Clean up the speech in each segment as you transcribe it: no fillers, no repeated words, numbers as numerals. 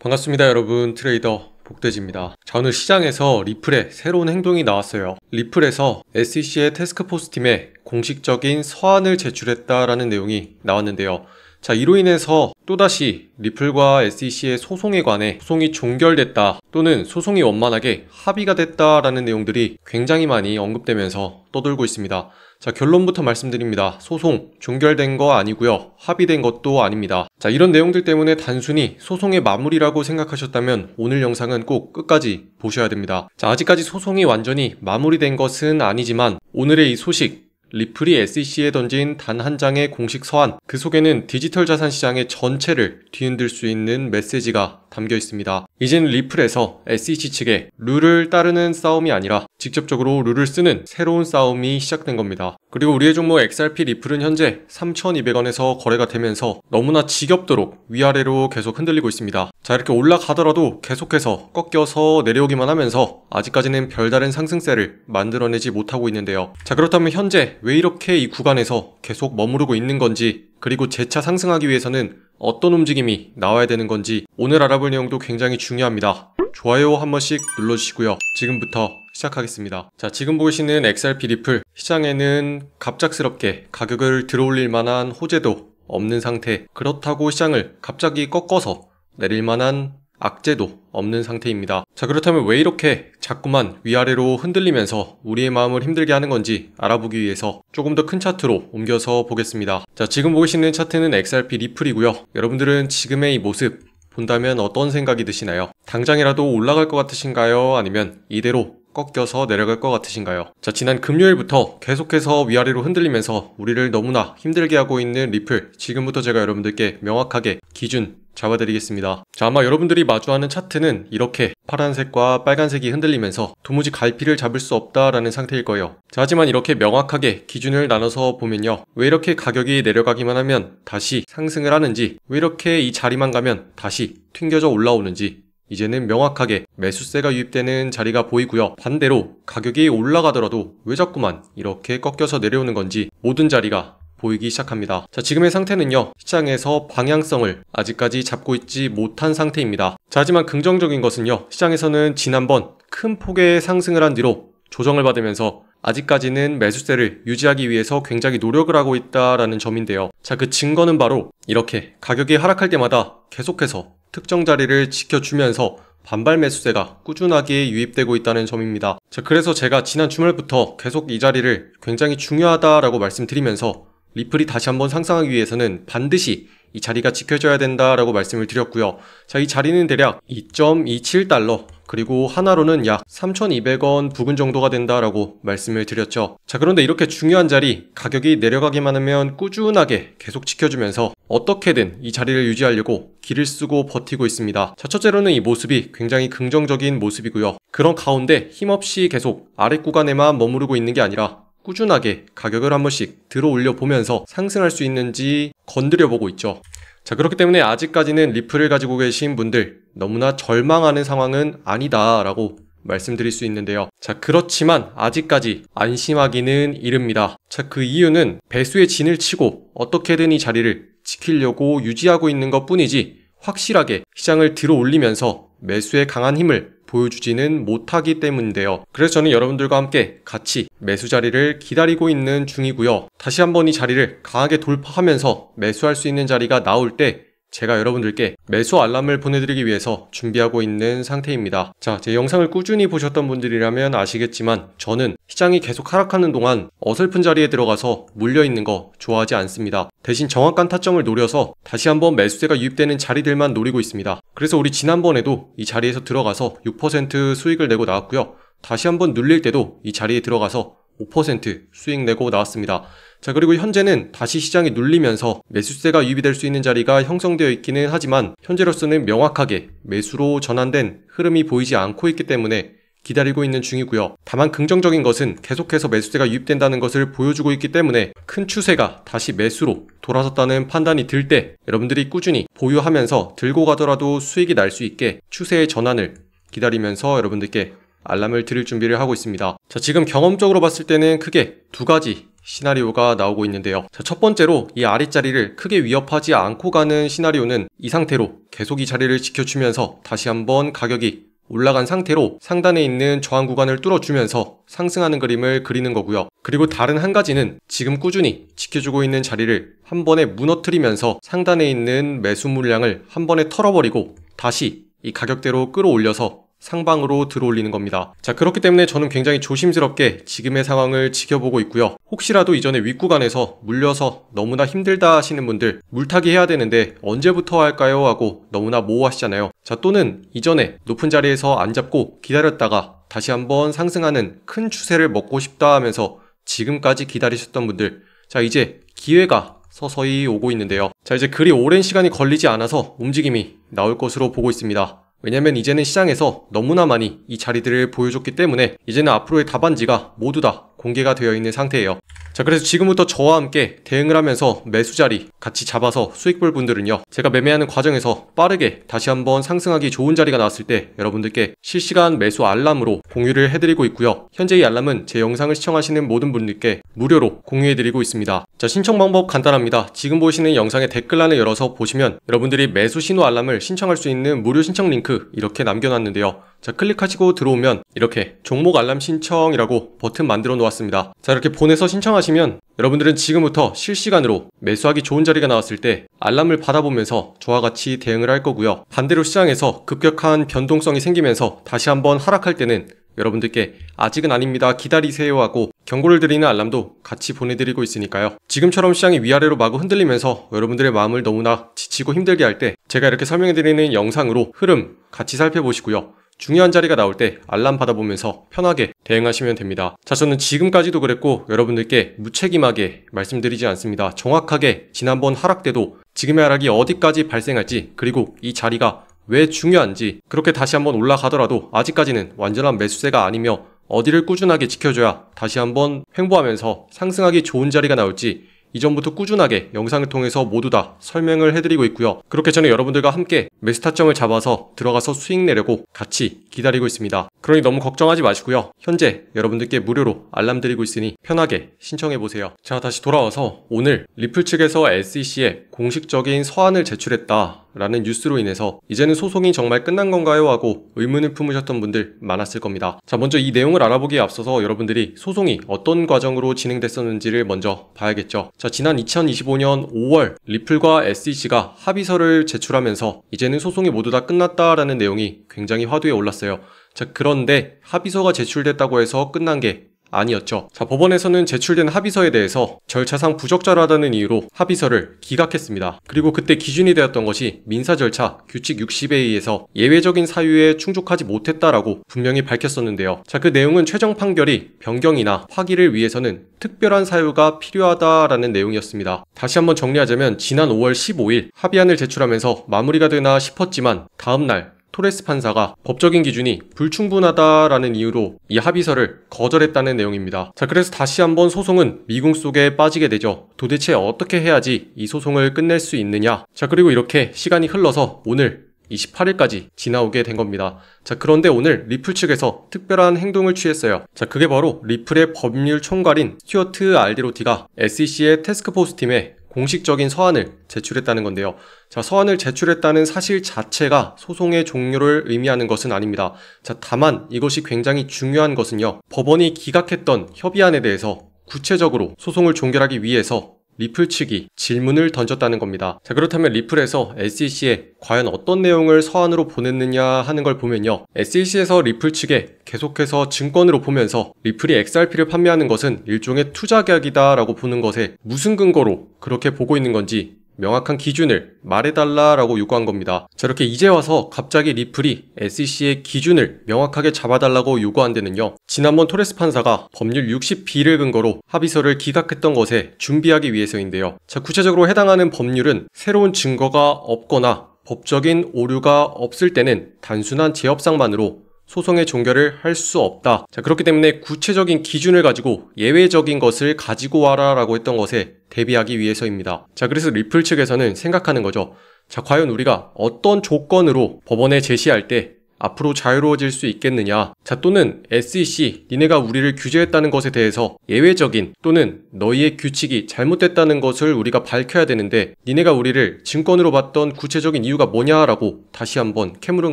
반갑습니다 여러분, 트레이더 복돼지입니다. 자, 오늘 시장에서 리플의 새로운 행동이 나왔어요. 리플에서 SEC의 태스크포스 팀에 공식적인 서한을 제출했다라는 내용이 나왔는데요. 자, 이로 인해서 또다시 리플과 SEC의 소송에 관해 소송이 종결됐다 또는 소송이 원만하게 합의가 됐다라는 내용들이 굉장히 많이 언급되면서 떠돌고 있습니다. 자, 결론부터 말씀드립니다. 소송 종결된 거 아니고요, 합의된 것도 아닙니다. 자, 이런 내용들 때문에 단순히 소송의 마무리라고 생각하셨다면 오늘 영상은 꼭 끝까지 보셔야 됩니다. 자, 아직까지 소송이 완전히 마무리된 것은 아니지만 오늘의 이 소식, 리플이 SEC에 던진 단 한 장의 공식 서한, 그 속에는 디지털 자산 시장의 전체를 뒤흔들 수 있는 메시지가 담겨 있습니다. 이제는 리플에서 SEC 측에 룰을 따르는 싸움이 아니라 직접적으로 룰을 쓰는 새로운 싸움이 시작된 겁니다. 그리고 우리의 종목 XRP 리플은 현재 3,200원에서 거래가 되면서 너무나 지겹도록 위아래로 계속 흔들리고 있습니다. 자, 이렇게 올라가더라도 계속해서 꺾여서 내려오기만 하면서 아직까지는 별다른 상승세를 만들어내지 못하고 있는데요. 자, 그렇다면 현재 왜 이렇게 이 구간에서 계속 머무르고 있는 건지, 그리고 재차 상승하기 위해서는 어떤 움직임이 나와야 되는 건지 오늘 알아볼 내용도 굉장히 중요합니다. 좋아요 한 번씩 눌러주시고요. 지금부터 시작하겠습니다. 자, 지금 보시는 XRP 리플, 시장에는 갑작스럽게 가격을 들어올릴 만한 호재도 없는 상태, 그렇다고 시장을 갑자기 꺾어서 내릴 만한 악재도 없는 상태입니다. 자, 그렇다면 왜 이렇게 자꾸만 위아래로 흔들리면서 우리의 마음을 힘들게 하는 건지 알아보기 위해서 조금 더 큰 차트로 옮겨서 보겠습니다. 자, 지금 보시는 차트는 XRP 리플이고요. 여러분들은 지금의 이 모습 본다면 어떤 생각이 드시나요? 당장이라도 올라갈 것 같으신가요? 아니면 이대로 꺾여서 내려갈 것 같으신가요? 자, 지난 금요일부터 계속해서 위아래로 흔들리면서 우리를 너무나 힘들게 하고 있는 리플, 지금부터 제가 여러분들께 명확하게 기준 잡아드리겠습니다. 자, 아마 여러분들이 마주하는 차트는 이렇게 파란색과 빨간색이 흔들리면서 도무지 갈피를 잡을 수 없다라는 상태일 거예요. 자, 하지만 이렇게 명확하게 기준을 나눠서 보면요, 왜 이렇게 가격이 내려가기만 하면 다시 상승을 하는지, 왜 이렇게 이 자리만 가면 다시 튕겨져 올라오는지 이제는 명확하게 매수세가 유입되는 자리가 보이고요. 반대로 가격이 올라가더라도 왜 자꾸만 이렇게 꺾여서 내려오는 건지 모든 자리가 보이기 시작합니다. 자, 지금의 상태는요, 시장에서 방향성을 아직까지 잡고 있지 못한 상태입니다. 자, 하지만 긍정적인 것은요, 시장에서는 지난번 큰 폭의 상승을 한 뒤로 조정을 받으면서 아직까지는 매수세를 유지하기 위해서 굉장히 노력을 하고 있다라는 점인데요. 자, 그 증거는 바로 이렇게 가격이 하락할 때마다 계속해서 특정 자리를 지켜주면서 반발 매수세가 꾸준하게 유입되고 있다는 점입니다. 자, 그래서 제가 지난 주말부터 계속 이 자리를 굉장히 중요하다라고 말씀드리면서 리플이 다시 한번 상승하기 위해서는 반드시 이 자리가 지켜져야 된다라고 말씀을 드렸고요. 자, 이 자리는 대략 2.27달러, 그리고 하나로는 약 3,200원 부근 정도가 된다라고 말씀을 드렸죠. 자, 그런데 이렇게 중요한 자리, 가격이 내려가기만 하면 꾸준하게 계속 지켜주면서 어떻게든 이 자리를 유지하려고 기를 쓰고 버티고 있습니다. 자, 첫째로는 이 모습이 굉장히 긍정적인 모습이고요. 그런 가운데 힘없이 계속 아랫 구간에만 머무르고 있는 게 아니라 꾸준하게 가격을 한 번씩 들어 올려 보면서 상승할 수 있는지 건드려 보고 있죠. 자, 그렇기 때문에 아직까지는 리플을 가지고 계신 분들 너무나 절망하는 상황은 아니다 라고 말씀드릴 수 있는데요. 자, 그렇지만 아직까지 안심하기는 이릅니다. 자, 그 이유는 배수의 진을 치고 어떻게든 이 자리를 지키려고 유지하고 있는 것 뿐이지 확실하게 시장을 들어 올리면서 매수의 강한 힘을 보여주지는 못하기 때문인데요. 그래서 저는 여러분들과 함께 같이 매수 자리를 기다리고 있는 중이고요. 다시 한번 이 자리를 강하게 돌파하면서 매수할 수 있는 자리가 나올 때 제가 여러분들께 매수 알람을 보내드리기 위해서 준비하고 있는 상태입니다. 자, 제 영상을 꾸준히 보셨던 분들이라면 아시겠지만 저는 시장이 계속 하락하는 동안 어설픈 자리에 들어가서 물려있는 거 좋아하지 않습니다. 대신 정확한 타점을 노려서 다시 한번 매수세가 유입되는 자리들만 노리고 있습니다. 그래서 우리 지난번에도 이 자리에서 들어가서 6% 수익을 내고 나왔고요. 다시 한번 눌릴 때도 이 자리에 들어가서 5% 수익 내고 나왔습니다. 자, 그리고 현재는 다시 시장이 눌리면서 매수세가 유입이 될 수 있는 자리가 형성되어 있기는 하지만 현재로서는 명확하게 매수로 전환된 흐름이 보이지 않고 있기 때문에 기다리고 있는 중이고요. 다만 긍정적인 것은 계속해서 매수세가 유입된다는 것을 보여주고 있기 때문에 큰 추세가 다시 매수로 돌아섰다는 판단이 들 때 여러분들이 꾸준히 보유하면서 들고 가더라도 수익이 날 수 있게 추세의 전환을 기다리면서 여러분들께 알람을 드릴 준비를 하고 있습니다. 자, 지금 경험적으로 봤을 때는 크게 두 가지 시나리오가 나오고 있는데요. 자, 첫 번째로 이 아랫자리를 크게 위협하지 않고 가는 시나리오는 이 상태로 계속 이 자리를 지켜주면서 다시 한번 가격이 올라간 상태로 상단에 있는 저항 구간을 뚫어주면서 상승하는 그림을 그리는 거고요. 그리고 다른 한 가지는 지금 꾸준히 지켜주고 있는 자리를 한 번에 무너뜨리면서 상단에 있는 매수 물량을 한 번에 털어버리고 다시 이 가격대로 끌어올려서 상방으로 들어올리는 겁니다. 자, 그렇기 때문에 저는 굉장히 조심스럽게 지금의 상황을 지켜보고 있고요. 혹시라도 이전에 윗구간에서 물려서 너무나 힘들다 하시는 분들, 물타기 해야 되는데 언제부터 할까요? 하고 너무나 모호하시잖아요. 자, 또는 이전에 높은 자리에서 안 잡고 기다렸다가 다시 한번 상승하는 큰 추세를 먹고 싶다 하면서 지금까지 기다리셨던 분들, 자, 이제 기회가 서서히 오고 있는데요. 자, 이제 그리 오랜 시간이 걸리지 않아서 움직임이 나올 것으로 보고 있습니다. 왜냐면 이제는 시장에서 너무나 많이 이 자리들을 보여줬기 때문에 이제는 앞으로의 답안지가 모두 다 공개가 되어 있는 상태예요. 자, 그래서 지금부터 저와 함께 대응을 하면서 매수 자리 같이 잡아서 수익 볼 분들은요, 제가 매매하는 과정에서 빠르게 다시 한번 상승하기 좋은 자리가 나왔을 때 여러분들께 실시간 매수 알람으로 공유를 해드리고 있고요. 현재 이 알람은 제 영상을 시청하시는 모든 분들께 무료로 공유해드리고 있습니다. 자, 신청 방법 간단합니다. 지금 보시는 영상의 댓글란을 열어서 보시면 여러분들이 매수 신호 알람을 신청할 수 있는 무료 신청 링크 이렇게 남겨놨는데요. 자, 클릭하시고 들어오면 이렇게 종목 알람 신청이라고 버튼 만들어 놓았습니다. 자, 이렇게 보내서 신청하시면 여러분들은 지금부터 실시간으로 매수하기 좋은 자리가 나왔을 때 알람을 받아보면서 저와 같이 대응을 할 거고요. 반대로 시장에서 급격한 변동성이 생기면서 다시 한번 하락할 때는 여러분들께 아직은 아닙니다, 기다리세요 하고 경고를 드리는 알람도 같이 보내드리고 있으니까요. 지금처럼 시장이 위아래로 마구 흔들리면서 여러분들의 마음을 너무나 지치고 힘들게 할 때 제가 이렇게 설명해드리는 영상으로 흐름 같이 살펴보시고요. 중요한 자리가 나올 때 알람 받아보면서 편하게 대응하시면 됩니다. 자, 저는 지금까지도 그랬고 여러분들께 무책임하게 말씀드리지 않습니다. 정확하게 지난번 하락 때도 지금의 하락이 어디까지 발생할지, 그리고 이 자리가 왜 중요한지, 그렇게 다시 한번 올라가더라도 아직까지는 완전한 매수세가 아니며 어디를 꾸준하게 지켜줘야 다시 한번 횡보하면서 상승하기 좋은 자리가 나올지 이전부터 꾸준하게 영상을 통해서 모두 다 설명을 해드리고 있고요. 그렇게 저는 여러분들과 함께 매수 타점을 잡아서 들어가서 수익 내려고 같이 기다리고 있습니다. 그러니 너무 걱정하지 마시고요. 현재 여러분들께 무료로 알람 드리고 있으니 편하게 신청해보세요. 자, 다시 돌아와서 오늘 리플 측에서 SEC에 공식적인 서한을 제출했다 라는 뉴스로 인해서 이제는 소송이 정말 끝난 건가요? 하고 의문을 품으셨던 분들 많았을 겁니다. 자, 먼저 이 내용을 알아보기에 앞서서 여러분들이 소송이 어떤 과정으로 진행됐었는지를 먼저 봐야겠죠. 자, 지난 2025년 5월 리플과 SEC가 합의서를 제출하면서 이제는 소송이 모두 다 끝났다라는 내용이 굉장히 화두에 올랐어요. 자, 그런데 합의서가 제출됐다고 해서 끝난 게 아니었죠. 자, 법원에서는 제출된 합의서에 대해서 절차상 부적절하다는 이유로 합의서를 기각했습니다. 그리고 그때 기준이 되었던 것이 민사 절차 규칙 60에 의해서 예외적인 사유에 충족하지 못했다라고 분명히 밝혔었는데요. 자, 그 내용은 최종 판결이 변경이나 확의를 위해서는 특별한 사유가 필요하다라는 내용이었습니다. 다시 한번 정리하자면 지난 5월 15일 합의안을 제출하면서 마무리가 되나 싶었지만 다음날 토레스 판사가 법적인 기준이 불충분하다라는 이유로 이 합의서를 거절했다는 내용입니다. 자, 그래서 다시 한번 소송은 미궁 속에 빠지게 되죠. 도대체 어떻게 해야지 이 소송을 끝낼 수 있느냐? 자, 그리고 이렇게 시간이 흘러서 오늘 28일까지 지나오게 된 겁니다. 자, 그런데 오늘 리플 측에서 특별한 행동을 취했어요. 자, 그게 바로 리플의 법률 총괄인 스튜어트 알디로티가 SEC의 태스크포스 팀에 공식적인 서한을 제출했다는 건데요. 자, 서한을 제출했다는 사실 자체가 소송의 종료를 의미하는 것은 아닙니다. 자, 다만 이것이 굉장히 중요한 것은요, 법원이 기각했던 협의안에 대해서 구체적으로 소송을 종결하기 위해서 리플 측이 질문을 던졌다는 겁니다. 자, 그렇다면 리플에서 SEC에 과연 어떤 내용을 서한으로 보냈느냐 하는 걸 보면요, SEC에서 리플 측에 계속해서 증권으로 보면서 리플이 XRP를 판매하는 것은 일종의 투자 계약이다 라고 보는 것에 무슨 근거로 그렇게 보고 있는 건지 명확한 기준을 말해달라라고 요구한 겁니다. 자, 이렇게 이제 와서 갑자기 리플이 SEC의 기준을 명확하게 잡아달라고 요구한 데는요, 지난번 토레스 판사가 법률 60B를 근거로 합의서를 기각했던 것에 준비하기 위해서인데요. 자, 구체적으로 해당하는 법률은 새로운 증거가 없거나 법적인 오류가 없을 때는 단순한 제협상만으로 소송의 종결을 할 수 없다. 자, 그렇기 때문에 구체적인 기준을 가지고 예외적인 것을 가지고 와라 라고 했던 것에 대비하기 위해서입니다. 자, 그래서 리플 측에서는 생각하는 거죠. 자, 과연 우리가 어떤 조건으로 법원에 제시할 때 앞으로 자유로워질 수 있겠느냐. 자, 또는 SEC, 니네가 우리를 규제했다는 것에 대해서 예외적인 또는 너희의 규칙이 잘못됐다는 것을 우리가 밝혀야 되는데 니네가 우리를 증권으로 봤던 구체적인 이유가 뭐냐라고 다시 한번 캐물은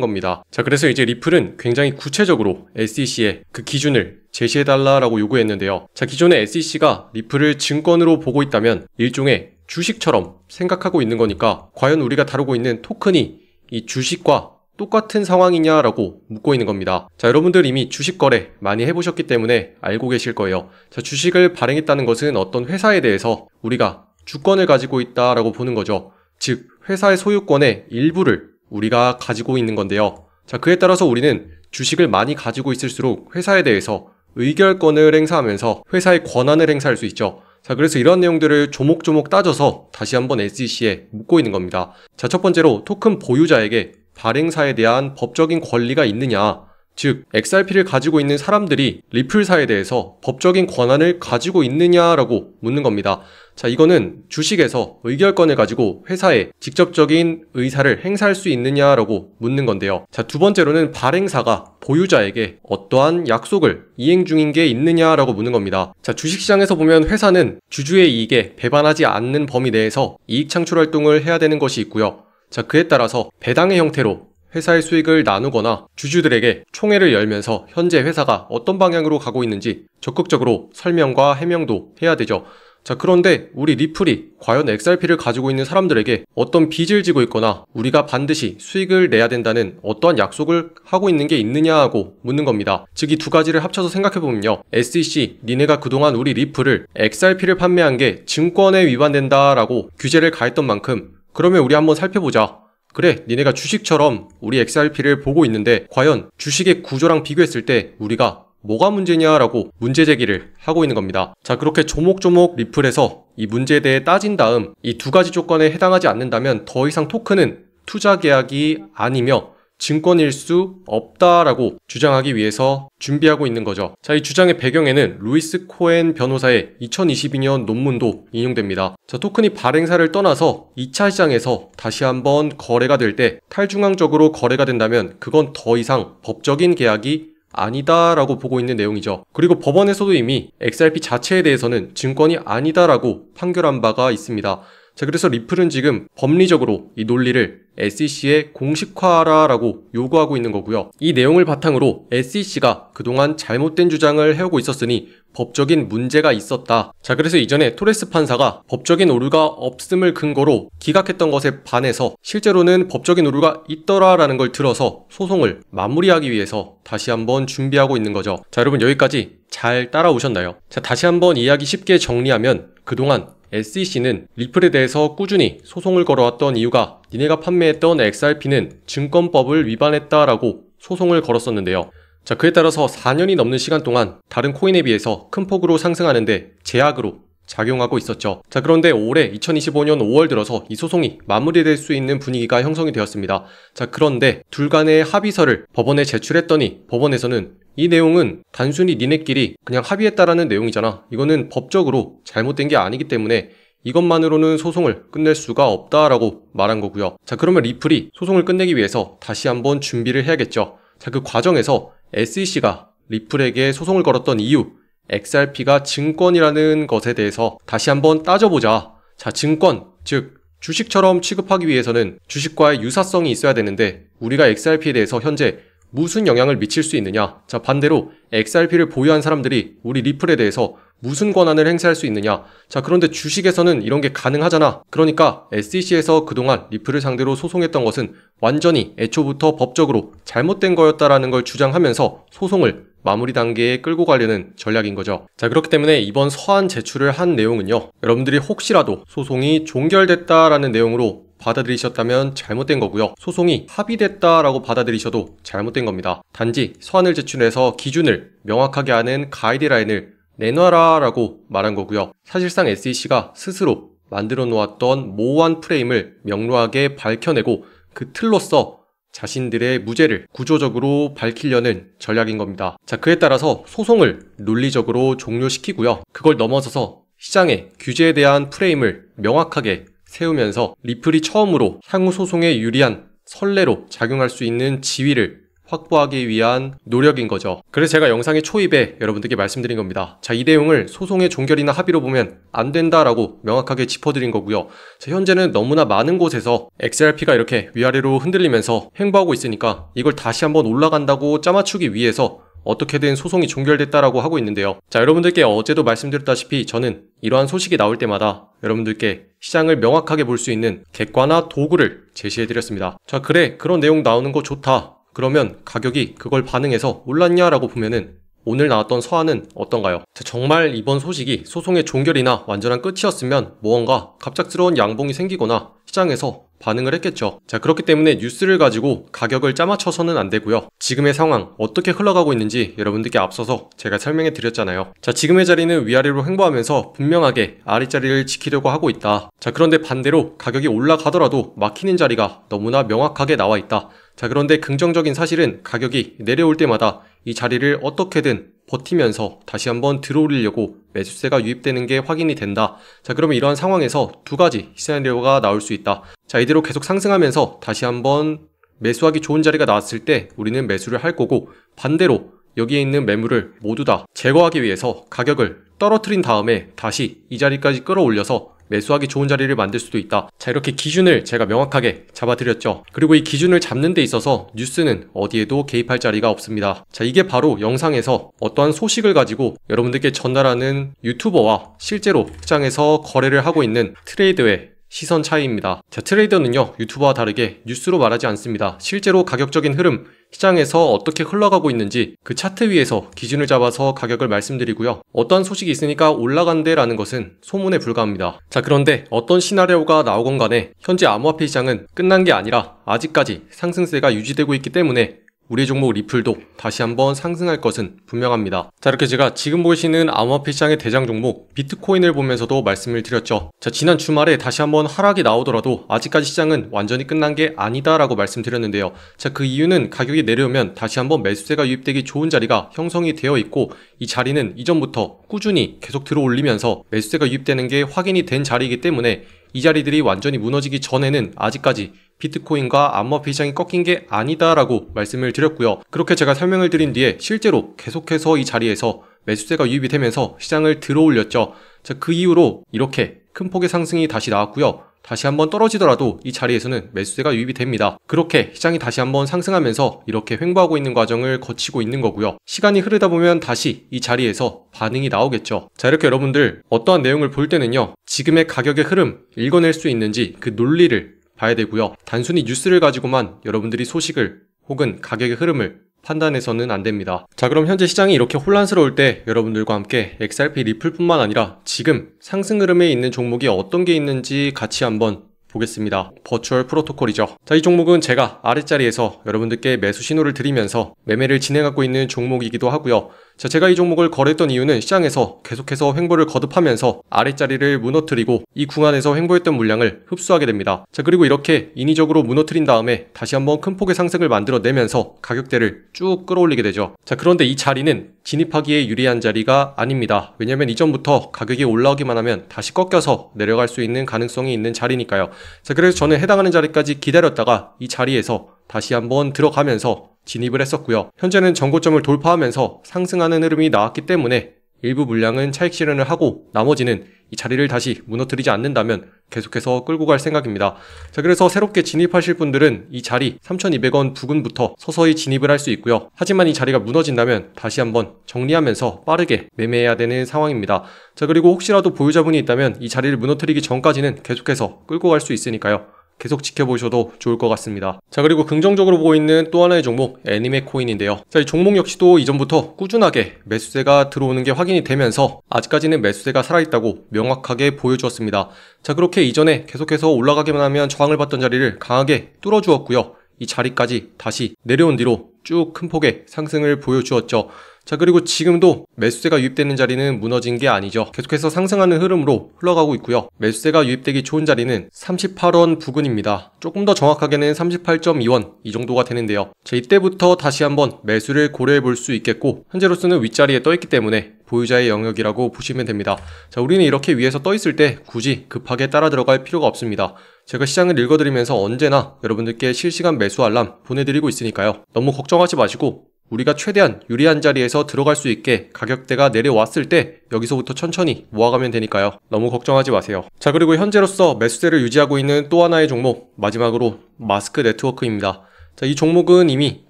겁니다. 자, 그래서 이제 리플은 굉장히 구체적으로 SEC에 그 기준을 제시해달라라고 요구했는데요. 자, 기존에 SEC가 리플을 증권으로 보고 있다면 일종의 주식처럼 생각하고 있는 거니까 과연 우리가 다루고 있는 토큰이 이 주식과 똑같은 상황이냐라고 묻고 있는 겁니다. 자, 여러분들 이미 주식 거래 많이 해보셨기 때문에 알고 계실 거예요. 자, 주식을 발행했다는 것은 어떤 회사에 대해서 우리가 주권을 가지고 있다라고 보는 거죠. 즉, 회사의 소유권의 일부를 우리가 가지고 있는 건데요. 자, 그에 따라서 우리는 주식을 많이 가지고 있을수록 회사에 대해서 의결권을 행사하면서 회사의 권한을 행사할 수 있죠. 자, 그래서 이런 내용들을 조목조목 따져서 다시 한번 SEC에 묻고 있는 겁니다. 자, 첫 번째로 토큰 보유자에게 발행사에 대한 법적인 권리가 있느냐. 즉, XRP를 가지고 있는 사람들이 리플사에 대해서 법적인 권한을 가지고 있느냐라고 묻는 겁니다. 자, 이거는 주식에서 의결권을 가지고 회사에 직접적인 의사를 행사할 수 있느냐라고 묻는 건데요. 자, 두 번째로는 발행사가 보유자에게 어떠한 약속을 이행 중인 게 있느냐라고 묻는 겁니다. 자, 주식시장에서 보면 회사는 주주의 이익에 배반하지 않는 범위 내에서 이익 창출 활동을 해야 되는 것이 있고요. 자, 그에 따라서 배당의 형태로 회사의 수익을 나누거나 주주들에게 총회를 열면서 현재 회사가 어떤 방향으로 가고 있는지 적극적으로 설명과 해명도 해야 되죠. 자, 그런데 우리 리플이 과연 XRP를 가지고 있는 사람들에게 어떤 빚을 지고 있거나 우리가 반드시 수익을 내야 된다는 어떠한 약속을 하고 있는 게 있느냐 하고 묻는 겁니다. 즉, 이 두 가지를 합쳐서 생각해보면요. SEC, 니네가 그동안 우리 리플을 XRP를 판매한 게 증권에 위반된다라고 규제를 가했던 만큼 그러면 우리 한번 살펴보자. 그래, 니네가 주식처럼 우리 XRP를 보고 있는데 과연 주식의 구조랑 비교했을 때 우리가 뭐가 문제냐라고 문제 제기를 하고 있는 겁니다. 자, 그렇게 조목조목 리플에서 이 문제에 대해 따진 다음 이 두 가지 조건에 해당하지 않는다면 더 이상 토큰은 투자 계약이 아니며 증권일 수 없다라고 주장하기 위해서 준비하고 있는 거죠. 자, 이 주장의 배경에는 루이스 코엔 변호사의 2022년 논문도 인용됩니다. 자, 토큰이 발행사를 떠나서 2차 시장에서 다시 한번 거래가 될 때 탈중앙적으로 거래가 된다면 그건 더 이상 법적인 계약이 아니다라고 보고 있는 내용이죠. 그리고 법원에서도 이미 XRP 자체에 대해서는 증권이 아니다라고 판결한 바가 있습니다. 자, 그래서 리플은 지금 법리적으로 이 논리를 SEC에 공식화하라라고 요구하고 있는 거고요. 이 내용을 바탕으로 SEC가 그동안 잘못된 주장을 해오고 있었으니 법적인 문제가 있었다. 자, 그래서 이전에 토레스 판사가 법적인 오류가 없음을 근거로 기각했던 것에 반해서 실제로는 법적인 오류가 있더라라는 걸 들어서 소송을 마무리하기 위해서 다시 한번 준비하고 있는 거죠. 자, 여러분 여기까지 잘 따라오셨나요? 자, 다시 한번 이야기 쉽게 정리하면 그동안 SEC는 리플에 대해서 꾸준히 소송을 걸어왔던 이유가 니네가 판매했던 XRP는 증권법을 위반했다라고 소송을 걸었었는데요. 자, 그에 따라서 4년이 넘는 시간 동안 다른 코인에 비해서 큰 폭으로 상승하는데 제약으로 작용하고 있었죠. 자, 그런데 올해 2025년 5월 들어서 이 소송이 마무리될 수 있는 분위기가 형성이 되었습니다. 자, 그런데 둘 간의 합의서를 법원에 제출했더니 법원에서는 이 내용은 단순히 니네끼리 그냥 합의했다라는 내용이잖아. 이거는 법적으로 잘못된 게 아니기 때문에 이것만으로는 소송을 끝낼 수가 없다라고 말한 거고요. 자, 그러면 리플이 소송을 끝내기 위해서 다시 한번 준비를 해야겠죠. 자, 그 과정에서 SEC가 리플에게 소송을 걸었던 이유, XRP가 증권이라는 것에 대해서 다시 한번 따져보자. 자, 증권, 즉 주식처럼 취급하기 위해서는 주식과의 유사성이 있어야 되는데 우리가 XRP에 대해서 현재 무슨 영향을 미칠 수 있느냐. 자, 반대로 XRP를 보유한 사람들이 우리 리플에 대해서 무슨 권한을 행사할 수 있느냐. 자, 그런데 주식에서는 이런 게 가능하잖아. 그러니까 SEC에서 그동안 리플을 상대로 소송했던 것은 완전히 애초부터 법적으로 잘못된 거였다라는 걸 주장하면서 소송을 마무리 단계에 끌고 가려는 전략인 거죠. 자, 그렇기 때문에 이번 서한 제출을 한 내용은요, 여러분들이 혹시라도 소송이 종결됐다라는 내용으로 받아들이셨다면 잘못된 거고요. 소송이 합의됐다라고 받아들이셔도 잘못된 겁니다. 단지 서한을 제출해서 기준을 명확하게 하는 가이드라인을 내놔라 라고 말한 거고요. 사실상 SEC가 스스로 만들어 놓았던 모호한 프레임을 명료하게 밝혀내고 그 틀로써 자신들의 무죄를 구조적으로 밝히려는 전략인 겁니다. 자, 그에 따라서 소송을 논리적으로 종료시키고요. 그걸 넘어서서 시장의 규제에 대한 프레임을 명확하게 세우면서 리플이 처음으로 향후 소송에 유리한 선례로 작용할 수 있는 지위를 확보하기 위한 노력인 거죠. 그래서 제가 영상의 초입에 여러분들께 말씀드린 겁니다. 자, 이 내용을 소송의 종결이나 합의로 보면 안 된다라고 명확하게 짚어드린 거고요. 자, 현재는 너무나 많은 곳에서 XRP가 이렇게 위아래로 흔들리면서 횡보하고 있으니까 이걸 다시 한번 올라간다고 짜맞추기 위해서 어떻게든 소송이 종결됐다라고 하고 있는데요. 자, 여러분들께 어제도 말씀드렸다시피 저는 이러한 소식이 나올 때마다 여러분들께 시장을 명확하게 볼 수 있는 객관화 도구를 제시해드렸습니다. 자, 그래, 그런 내용 나오는 거 좋다. 그러면 가격이 그걸 반응해서 올랐냐라고 보면은 오늘 나왔던 서한은 어떤가요? 자, 정말 이번 소식이 소송의 종결이나 완전한 끝이었으면 무언가 갑작스러운 양봉이 생기거나 시장에서 반응을 했겠죠. 자, 그렇기 때문에 뉴스를 가지고 가격을 짜맞춰서는 안 되고요. 지금의 상황 어떻게 흘러가고 있는지 여러분들께 앞서서 제가 설명해 드렸잖아요. 자, 지금의 자리는 위아래로 횡보하면서 분명하게 아랫자리를 지키려고 하고 있다. 자, 그런데 반대로 가격이 올라가더라도 막히는 자리가 너무나 명확하게 나와 있다. 자, 그런데 긍정적인 사실은 가격이 내려올 때마다 이 자리를 어떻게든 버티면서 다시 한번 들어올리려고 매수세가 유입되는 게 확인이 된다. 자, 그러면 이러한 상황에서 두 가지 시나리오가 나올 수 있다. 자, 이대로 계속 상승하면서 다시 한번 매수하기 좋은 자리가 나왔을 때 우리는 매수를 할 거고, 반대로 여기에 있는 매물을 모두 다 제거하기 위해서 가격을 떨어뜨린 다음에 다시 이 자리까지 끌어올려서 매수하기 좋은 자리를 만들 수도 있다. 자, 이렇게 기준을 제가 명확하게 잡아드렸죠. 그리고 이 기준을 잡는 데 있어서 뉴스는 어디에도 개입할 자리가 없습니다. 자, 이게 바로 영상에서 어떠한 소식을 가지고 여러분들께 전달하는 유튜버와 실제로 시장에서 거래를 하고 있는 트레이더의 시선 차이입니다. 자, 트레이더는요, 유튜버와 다르게 뉴스로 말하지 않습니다. 실제로 가격적인 흐름, 시장에서 어떻게 흘러가고 있는지 그 차트 위에서 기준을 잡아서 가격을 말씀드리고요. 어떠한 소식이 있으니까 올라간대 라는 것은 소문에 불과합니다. 자, 그런데 어떤 시나리오가 나오건 간에 현재 암호화폐 시장은 끝난 게 아니라 아직까지 상승세가 유지되고 있기 때문에 우리 종목 리플도 다시 한번 상승할 것은 분명합니다. 자, 이렇게 제가 지금 보시는 암호화폐 시장의 대장 종목 비트코인을 보면서도 말씀을 드렸죠. 자, 지난 주말에 다시 한번 하락이 나오더라도 아직까지 시장은 완전히 끝난 게 아니다 라고 말씀드렸는데요. 자, 그 이유는 가격이 내려오면 다시 한번 매수세가 유입되기 좋은 자리가 형성이 되어 있고, 이 자리는 이전부터 꾸준히 계속 들어올리면서 매수세가 유입되는 게 확인이 된 자리이기 때문에 이 자리들이 완전히 무너지기 전에는 아직까지 비트코인과 암호화폐 시장이 꺾인 게 아니다라고 말씀을 드렸고요. 그렇게 제가 설명을 드린 뒤에 실제로 계속해서 이 자리에서 매수세가 유입이 되면서 시장을 들어올렸죠. 자, 그 이후로 이렇게 큰 폭의 상승이 다시 나왔고요. 다시 한번 떨어지더라도 이 자리에서는 매수세가 유입이 됩니다. 그렇게 시장이 다시 한번 상승하면서 이렇게 횡보하고 있는 과정을 거치고 있는 거고요. 시간이 흐르다 보면 다시 이 자리에서 반응이 나오겠죠. 자, 이렇게 여러분들 어떠한 내용을 볼 때는요, 지금의 가격의 흐름 읽어낼 수 있는지 그 논리를 봐야 되고요. 단순히 뉴스를 가지고만 여러분들이 소식을 혹은 가격의 흐름을 판단해서는 안 됩니다. 자, 그럼 현재 시장이 이렇게 혼란스러울 때 여러분들과 함께 XRP 리플뿐만 아니라 지금 상승 흐름에 있는 종목이 어떤 게 있는지 같이 한번 보겠습니다. 버추얼 프로토콜이죠. 자, 이 종목은 제가 아랫자리에서 여러분들께 매수 신호를 드리면서 매매를 진행하고 있는 종목이기도 하고요. 자, 제가 이 종목을 거래했던 이유는 시장에서 계속해서 횡보를 거듭하면서 아랫자리를 무너뜨리고 이 구간에서 횡보했던 물량을 흡수하게 됩니다. 자, 그리고 이렇게 인위적으로 무너뜨린 다음에 다시 한번 큰 폭의 상승을 만들어내면서 가격대를 쭉 끌어올리게 되죠. 자, 그런데 이 자리는 진입하기에 유리한 자리가 아닙니다. 왜냐면 이전부터 가격이 올라오기만 하면 다시 꺾여서 내려갈 수 있는 가능성이 있는 자리니까요. 자, 그래서 저는 해당하는 자리까지 기다렸다가 이 자리에서 다시 한번 들어가면서 진입을 했었고요. 현재는 전고점을 돌파하면서 상승하는 흐름이 나왔기 때문에 일부 물량은 차익 실현을 하고 나머지는 이 자리를 다시 무너뜨리지 않는다면 계속해서 끌고 갈 생각입니다. 자, 그래서 새롭게 진입하실 분들은 이 자리 3,200원 부근부터 서서히 진입을 할 수 있고요. 하지만 이 자리가 무너진다면 다시 한번 정리하면서 빠르게 매매해야 되는 상황입니다. 자, 그리고 혹시라도 보유자분이 있다면 이 자리를 무너뜨리기 전까지는 계속해서 끌고 갈 수 있으니까요. 계속 지켜보셔도 좋을 것 같습니다. 자, 그리고 긍정적으로 보고 있는 또 하나의 종목 애니메 코인인데요. 자, 이 종목 역시도 이전부터 꾸준하게 매수세가 들어오는 게 확인이 되면서 아직까지는 매수세가 살아있다고 명확하게 보여주었습니다. 자, 그렇게 이전에 계속해서 올라가기만 하면 저항을 받던 자리를 강하게 뚫어주었고요. 이 자리까지 다시 내려온 뒤로 쭉 큰 폭의 상승을 보여주었죠. 자, 그리고 지금도 매수세가 유입되는 자리는 무너진 게 아니죠. 계속해서 상승하는 흐름으로 흘러가고 있고요. 매수세가 유입되기 좋은 자리는 38원 부근입니다. 조금 더 정확하게는 38.2원 이 정도가 되는데요. 자, 이때부터 다시 한번 매수를 고려해 볼 수 있겠고, 현재로서는 윗자리에 떠있기 때문에 보유자의 영역이라고 보시면 됩니다. 자, 우리는 이렇게 위에서 떠있을 때 굳이 급하게 따라 들어갈 필요가 없습니다. 제가 시장을 읽어드리면서 언제나 여러분들께 실시간 매수 알람 보내드리고 있으니까요. 너무 걱정하지 마시고 우리가 최대한 유리한 자리에서 들어갈 수 있게 가격대가 내려왔을 때 여기서부터 천천히 모아가면 되니까요. 너무 걱정하지 마세요. 자, 그리고 현재로서 매수세를 유지하고 있는 또 하나의 종목, 마지막으로 마스크 네트워크입니다. 자, 이 종목은 이미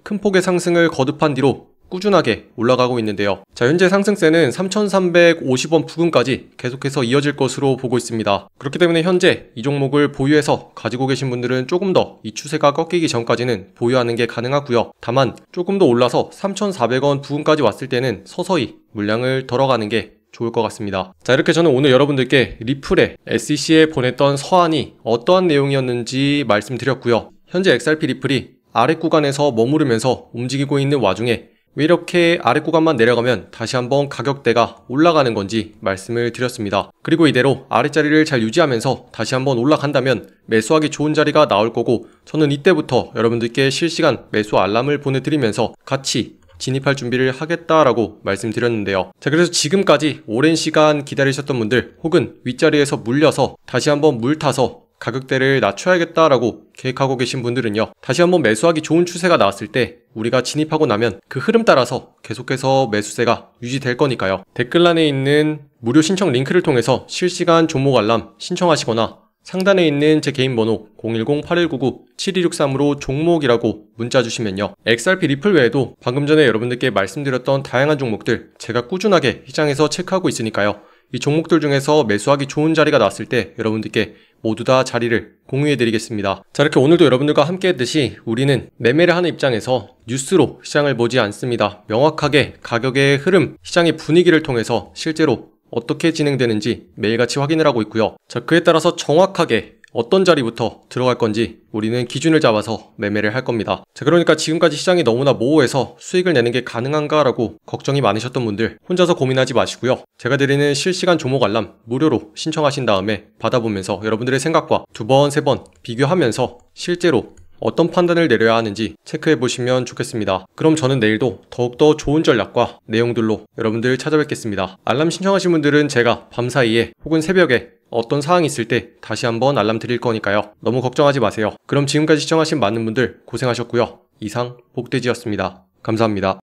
큰 폭의 상승을 거듭한 뒤로 꾸준하게 올라가고 있는데요. 자, 현재 상승세는 3,350원 부근까지 계속해서 이어질 것으로 보고 있습니다. 그렇기 때문에 현재 이 종목을 보유해서 가지고 계신 분들은 조금 더 이 추세가 꺾이기 전까지는 보유하는 게 가능하고요. 다만 조금 더 올라서 3,400원 부근까지 왔을 때는 서서히 물량을 덜어가는 게 좋을 것 같습니다. 자, 이렇게 저는 오늘 여러분들께 리플에 SEC에 보냈던 서한이 어떠한 내용이었는지 말씀드렸고요. 현재 XRP 리플이 아랫 구간에서 머무르면서 움직이고 있는 와중에 왜 이렇게 아랫 구간만 내려가면 다시 한번 가격대가 올라가는 건지 말씀을 드렸습니다. 그리고 이대로 아랫자리를 잘 유지하면서 다시 한번 올라간다면 매수하기 좋은 자리가 나올 거고, 저는 이때부터 여러분들께 실시간 매수 알람을 보내드리면서 같이 진입할 준비를 하겠다라고 말씀드렸는데요. 자, 그래서 지금까지 오랜 시간 기다리셨던 분들, 혹은 윗자리에서 물려서 다시 한번 물타서 가격대를 낮춰야겠다라고 계획하고 계신 분들은요, 다시 한번 매수하기 좋은 추세가 나왔을 때 우리가 진입하고 나면 그 흐름 따라서 계속해서 매수세가 유지될 거니까요. 댓글란에 있는 무료 신청 링크를 통해서 실시간 종목 알람 신청하시거나 상단에 있는 제 개인 번호 010-8199-7263으로 종목이라고 문자 주시면요, XRP 리플 외에도 방금 전에 여러분들께 말씀드렸던 다양한 종목들 제가 꾸준하게 시장에서 체크하고 있으니까요, 이 종목들 중에서 매수하기 좋은 자리가 나왔을 때 여러분들께 모두 다 자리를 공유해드리겠습니다. 자, 이렇게 오늘도 여러분들과 함께 했듯이 우리는 매매를 하는 입장에서 뉴스로 시장을 보지 않습니다. 명확하게 가격의 흐름, 시장의 분위기를 통해서 실제로 어떻게 진행되는지 매일같이 확인을 하고 있고요. 자, 그에 따라서 정확하게 어떤 자리부터 들어갈 건지 우리는 기준을 잡아서 매매를 할 겁니다. 자, 그러니까 지금까지 시장이 너무나 모호해서 수익을 내는 게 가능한가라고 걱정이 많으셨던 분들, 혼자서 고민하지 마시고요. 제가 드리는 실시간 종목 알람 무료로 신청하신 다음에 받아보면서 여러분들의 생각과 두 번, 세 번 비교하면서 실제로 어떤 판단을 내려야 하는지 체크해 보시면 좋겠습니다. 그럼 저는 내일도 더욱더 좋은 전략과 내용들로 여러분들 찾아뵙겠습니다. 알람 신청하신 분들은 제가 밤사이에 혹은 새벽에 어떤 사항이 있을 때 다시 한번 알람 드릴 거니까요. 너무 걱정하지 마세요. 그럼 지금까지 시청하신 많은 분들 고생하셨고요. 이상 복돼지였습니다. 감사합니다.